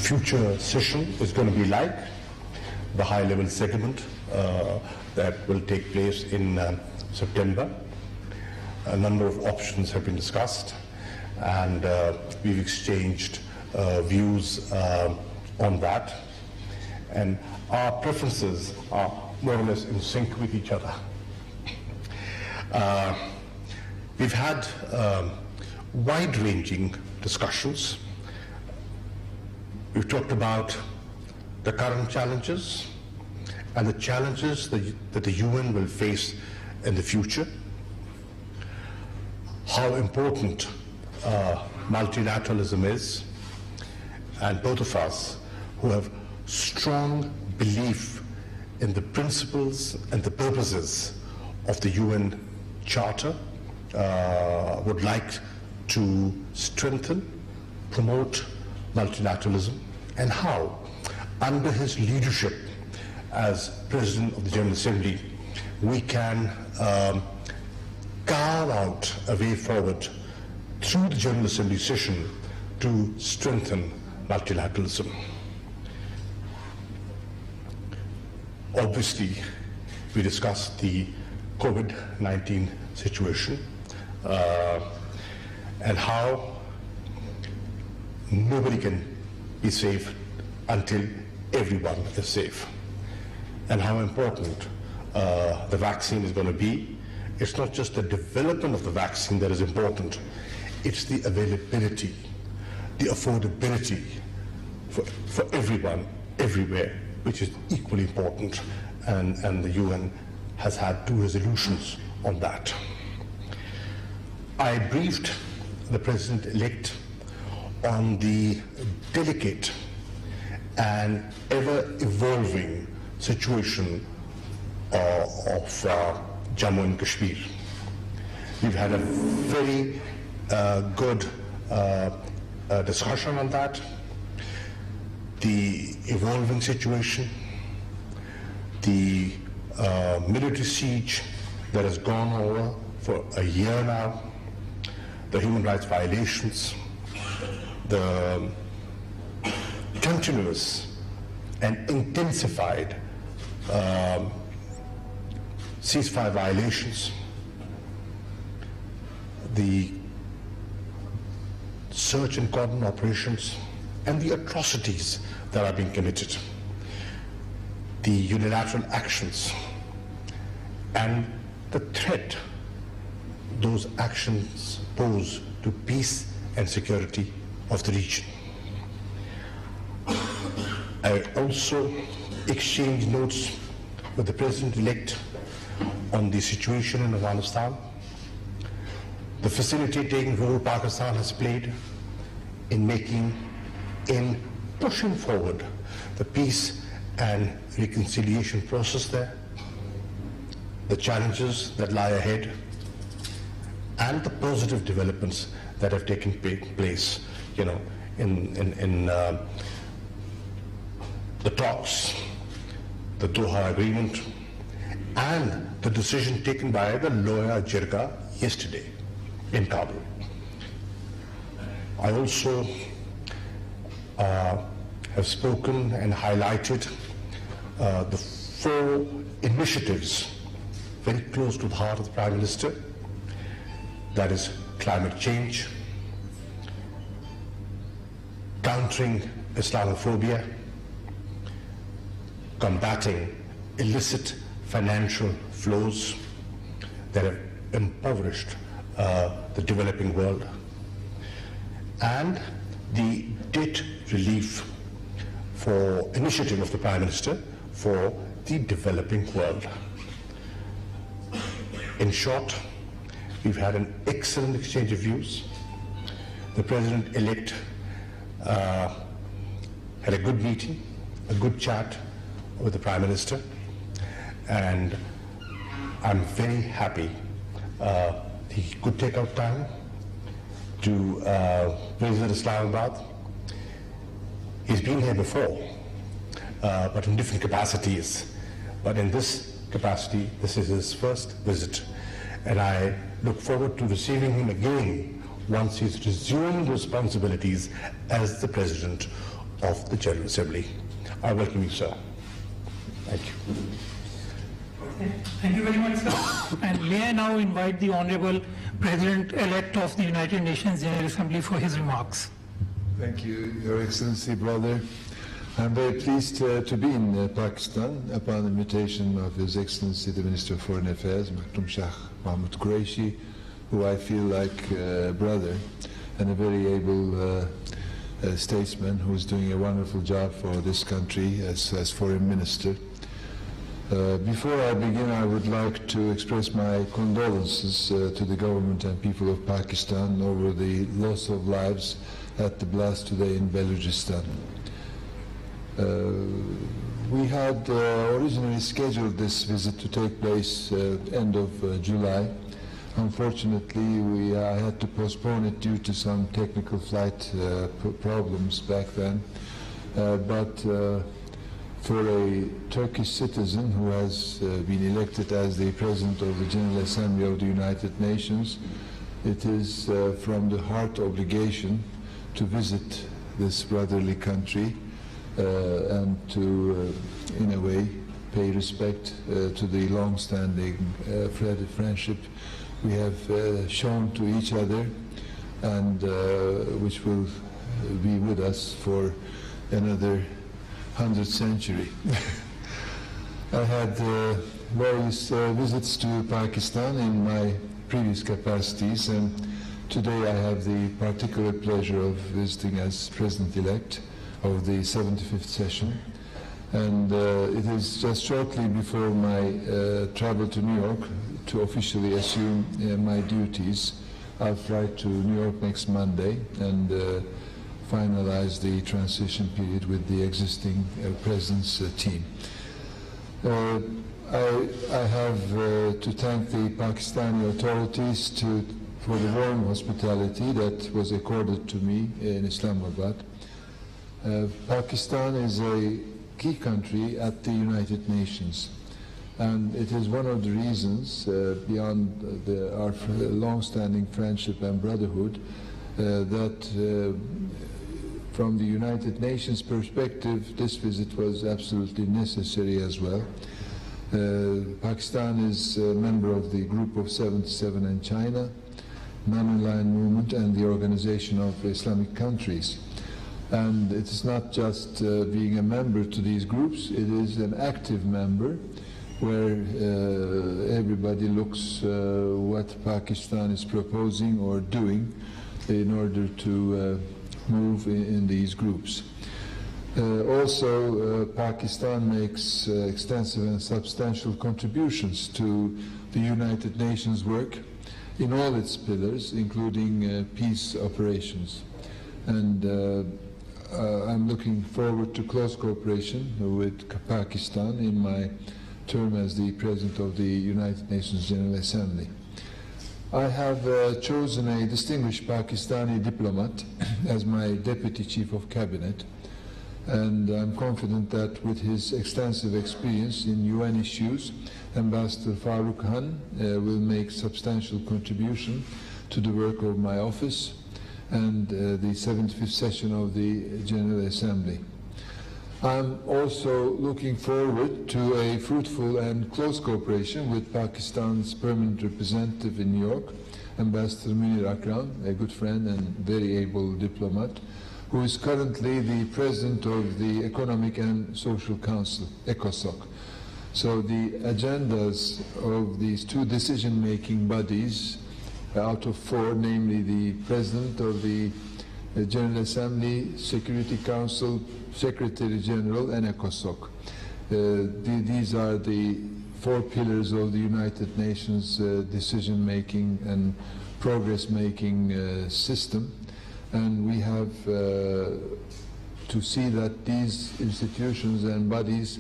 future session is going to be like, the high-level segment that will take place in September. A number of options have been discussed, and we've exchanged views on that. And our preferences are more or less in sync with each other. We've had wide-ranging discussions. We've talked about the current challenges and the challenges that the UN will face in the future, how important multilateralism is, and both of us who have strong belief in the principles and the purposes of the UN Charter would like to strengthen, promote multilateralism, and how, under his leadership as President of the General Assembly, we can carve out a way forward through the General Assembly session to strengthen multilateralism. Obviously, we discussed the COVID-19 situation and how nobody can be safe until everyone is safe, and how important the vaccine is going to be. It's not just the development of the vaccine that is important, it's the availability, the affordability for everyone, everywhere, which is equally important, and the UN has had 2 resolutions on that. I briefed the President-elect on the delicate and ever-evolving situation of Jammu and Kashmir. We've had a very good discussion on that. The evolving situation, the military siege that has gone over for a year now, the human rights violations, the continuous and intensified ceasefire violations, the search and cordon operations, and the atrocities that are being committed, the unilateral actions, and the threat those actions pose to peace and security of the region. I also exchanged notes with the President-elect on the situation in Afghanistan, the facilitating role Pakistan has played in pushing forward the peace and reconciliation process there, the challenges that lie ahead, and the positive developments that have taken place, in the talks, the Doha Agreement, and the decision taken by the Loya Jirga yesterday in Kabul. I also have spoken and highlighted the 4 initiatives very close to the heart of the Prime Minister. That is climate change, countering Islamophobia, combating illicit financial flows that have impoverished the developing world, and the debt relief initiative of the Prime Minister for the developing world. In short, we've had an excellent exchange of views. The President-elect had a good meeting, a good chat with the Prime Minister, and I'm very happy he could take out time to visit Islamabad. He's been here before, but in different capacities. But in this capacity, this is his first visit, and I look forward to receiving him again once he's resumed responsibilities as the President of the General Assembly. I welcome you, sir. Thank you. Thank you very much, sir. And may I now invite the Honorable President-elect of the United Nations General Assembly for his remarks. Thank you, Your Excellency, brother. I'm very pleased to be in Pakistan upon invitation of His Excellency the Minister of Foreign Affairs, Maktoum Shah Mahmood Qureshi, who I feel like a brother and a very able statesman who is doing a wonderful job for this country as Foreign Minister. Before I begin, I would like to express my condolences to the government and people of Pakistan over the loss of lives at the blast today in Balochistan. We had originally scheduled this visit to take place end of July. Unfortunately, I had to postpone it due to some technical flight problems back then. But for a Turkish citizen who has been elected as the President of the General Assembly of the United Nations, it is from the heart obligation to visit this brotherly country and to, in a way, pay respect to the long-standing friendship we have shown to each other, and which will be with us for another 100th century. I had various visits to Pakistan in my previous capacities, and today I have the particular pleasure of visiting as President-elect of the 75th session. And it is just shortly before my travel to New York to officially assume my duties. I'll fly to New York next Monday and finalize the transition period with the existing President's team. I have to thank the Pakistani authorities for the warm hospitality that was accorded to me in Islamabad. Pakistan is a key country at the United Nations, and it is one of the reasons, beyond our long-standing friendship and brotherhood, that from the United Nations perspective, this visit was absolutely necessary as well. Pakistan is a member of the Group of 77 and China, Non-Aligned Movement, and the Organization of Islamic Countries. And it is not just being a member to these groups, it is an active member where everybody looks what Pakistan is proposing or doing in order to move in these groups. Also, Pakistan makes extensive and substantial contributions to the United Nations work in all its pillars, including peace operations. And I'm looking forward to close cooperation with Pakistan in my term as the President of the United Nations General Assembly. I have chosen a distinguished Pakistani diplomat as my Deputy Chief of Cabinet, and I'm confident that with his extensive experience in UN issues, Ambassador Farooq Khan will make substantial contribution to the work of my office and the 75th session of the General Assembly. I'm also looking forward to a fruitful and close cooperation with Pakistan's permanent representative in New York, Ambassador Munir Akram, a good friend and very able diplomat, who is currently the President of the Economic and Social Council, ECOSOC. So the agendas of these two decision-making bodies out of four, namely the President of the General Assembly, Security Council, Secretary General, and ECOSOC. These are the four pillars of the United Nations decision-making and progress-making system, and we have to see that these institutions and bodies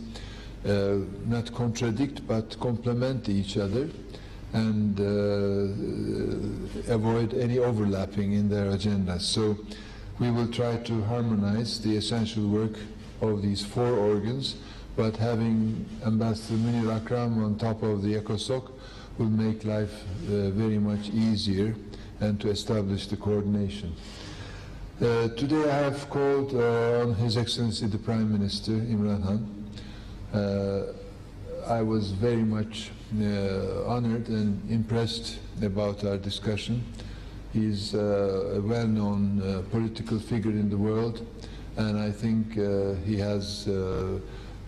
not contradict but complement each other and avoid any overlapping in their agendas. So we will try to harmonize the essential work of these four organs, but having Ambassador Munir Akram on top of the ECOSOC will make life very much easier and to establish the coordination. Today I have called on His Excellency the Prime Minister, Imran Khan. I was very much honored and impressed about our discussion. He's a well-known political figure in the world, and I think he has a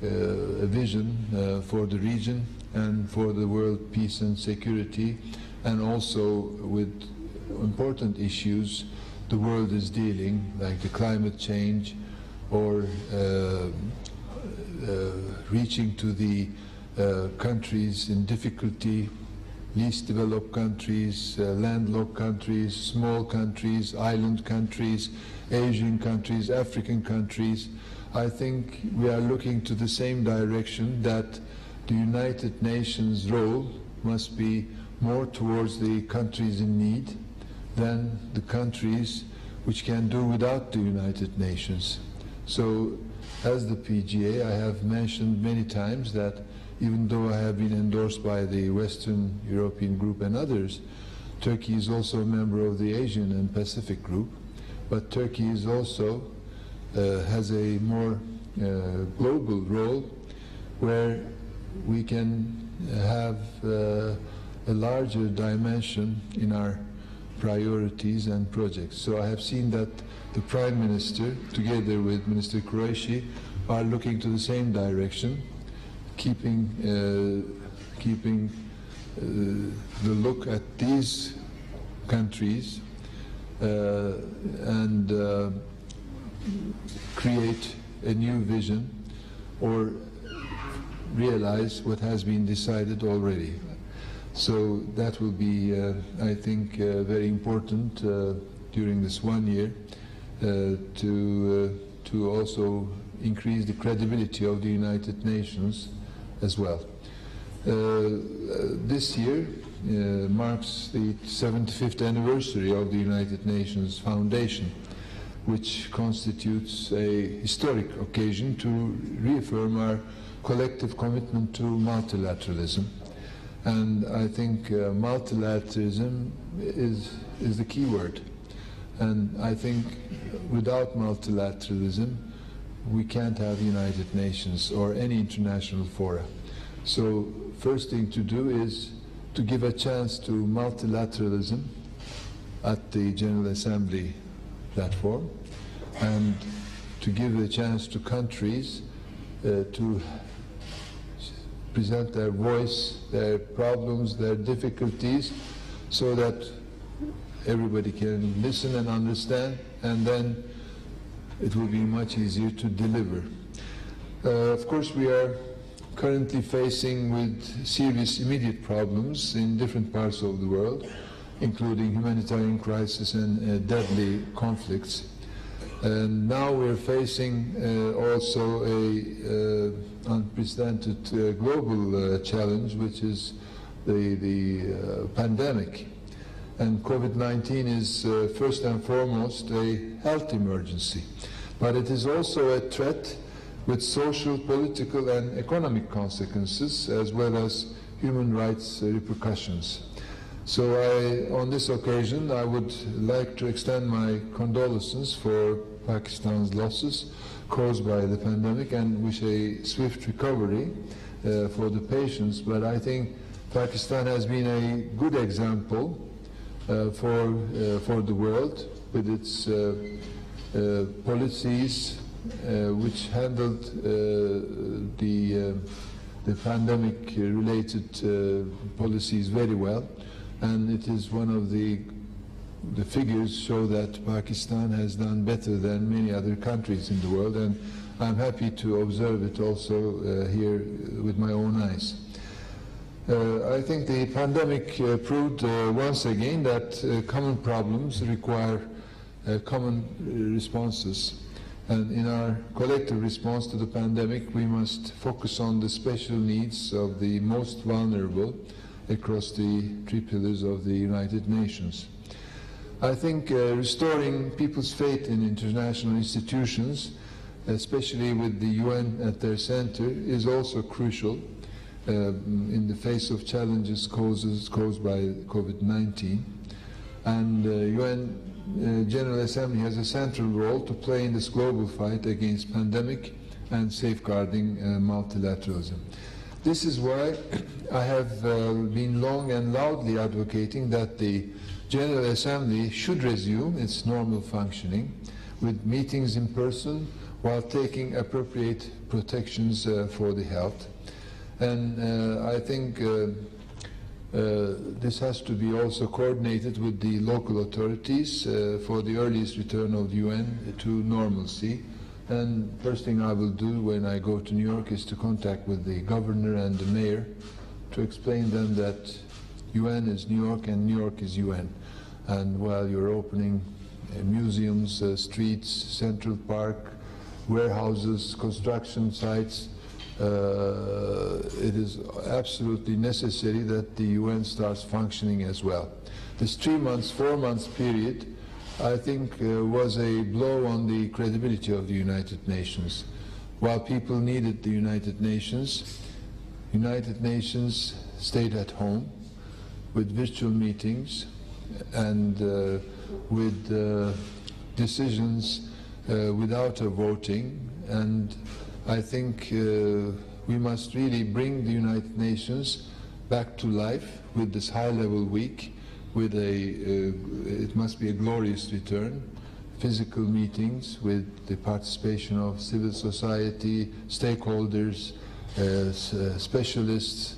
vision for the region and for the world peace and security, and also with important issues the world is dealing, like the climate change, or reaching to the countries in difficulty, least developed countries, landlocked countries, small countries, island countries, Asian countries, African countries. I think we are looking to the same direction, that the United Nations role must be more towards the countries in need than the countries which can do without the United Nations. So as the PGA, I have mentioned many times that even though I have been endorsed by the Western European Group and others, Turkey is also a member of the Asian and Pacific Group, but Turkey is also has a more global role, where we can have a larger dimension in our priorities and projects. So I have seen that the Prime Minister, together with Minister Qureshi, are looking to the same direction, keeping the look at these countries and create a new vision, or realize what has been decided already. So that will be, I think, very important during this 1 year to also increase the credibility of the United Nations as well. This year marks the 75th anniversary of the United Nations Foundation, which constitutes a historic occasion to reaffirm our collective commitment to multilateralism. And I think multilateralism is the key word. And I think without multilateralism, we can't have United Nations or any international fora. So first thing to do is to give a chance to multilateralism at the General Assembly platform, and to give a chance to countries to present their voice, their problems, their difficulties, so that everybody can listen and understand, and then it will be much easier to deliver. Of course, we are currently facing with serious immediate problems in different parts of the world, including humanitarian crisis and deadly conflicts. And now we're facing also a unprecedented global challenge, which is the pandemic. And COVID-19 is first and foremost a health emergency, but it is also a threat with social, political, and economic consequences, as well as human rights repercussions. So on this occasion, I would like to extend my condolences for Pakistan's losses caused by the pandemic, and wish a swift recovery for the patients. But I think Pakistan has been a good example for the world, with its policies which handled the pandemic-related policies very well. And it is one of the figures show that Pakistan has done better than many other countries in the world, and I'm happy to observe it also here with my own eyes. I think the pandemic proved once again that common problems require common responses. And in our collective response to the pandemic, we must focus on the special needs of the most vulnerable across the three pillars of the United Nations. I think restoring people's faith in international institutions, especially with the UN at their center, is also crucial in the face of challenges caused by COVID-19. and UN General Assembly has a central role to play in this global fight against pandemic and safeguarding multilateralism. This is why I have been long and loudly advocating that the General Assembly should resume its normal functioning with meetings in person while taking appropriate protections for the health. And I think this has to be also coordinated with the local authorities for the earliest return of the UN to normalcy. And first thing I will do when I go to New York is to contact with the governor and the mayor to explain them that UN is New York and New York is UN. And while you're opening museums, streets, Central Park, warehouses, construction sites, it is absolutely necessary that the UN starts functioning as well. This 3 months, 4 months period, I think was a blow on the credibility of the United Nations. While people needed the United Nations stayed at home with virtual meetings and with decisions without a voting, and I think we must really bring the United Nations back to life with this high-level week, with it must be a glorious return, physical meetings with the participation of civil society, stakeholders, specialists,